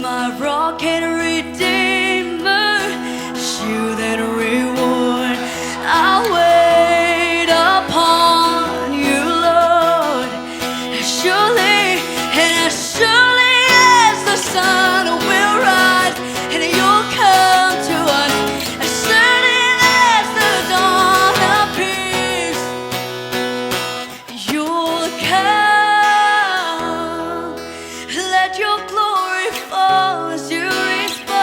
my rock and redeemer, shield and reward. I'll wait upon you, Lord, surely and as surely as the sun will rise, and you'll come to us as certain as the dawn appears. You'll come, let your glory fall as you respond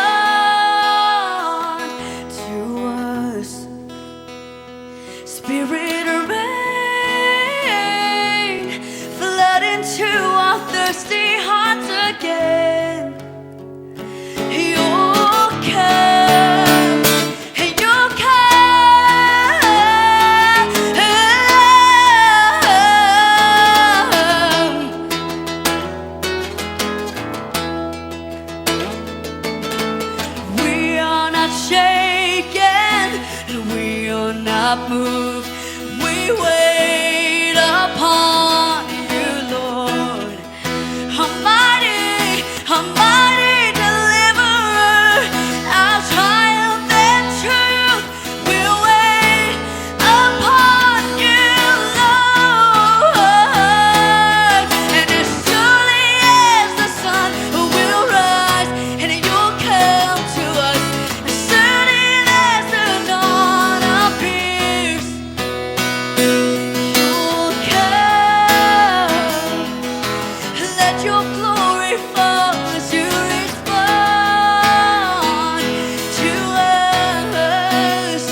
to us. Spirit rain, flood into our thirsty hearts again. You'll come, you'll come. We are not shaken, and we are not moved. We wait upon you, Lord. Almighty, almighty deliverer, our triumph and truth. We'll wait upon you, Lord. And as surely as the sun will rise, and you'll come to us as certain as the dawn appears. You'll come, let your glory fall as you respond to us.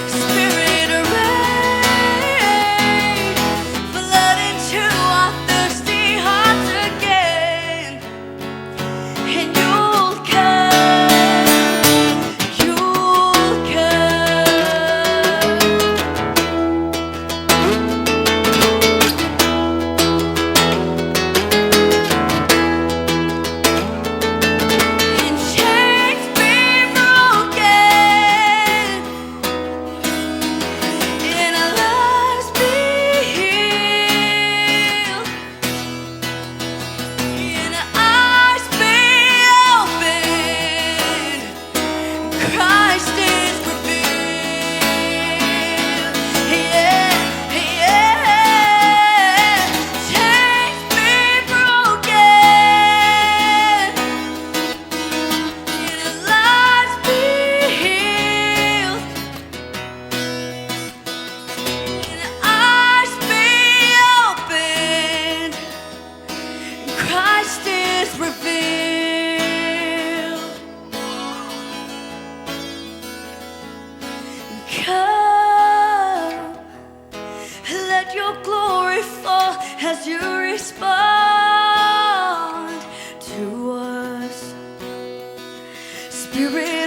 Spirit rain, flood into our thirsty hearts again. And you'll come, you'll come. And chains be broken, and our lives be healed, and our eyes be opened. Christ is revealed. Yeah, yeah. Chains be broken, and our lives be healed, and our eyes be opened. Christ is revealed. Come, let your glory fall as you respond to us. Spirit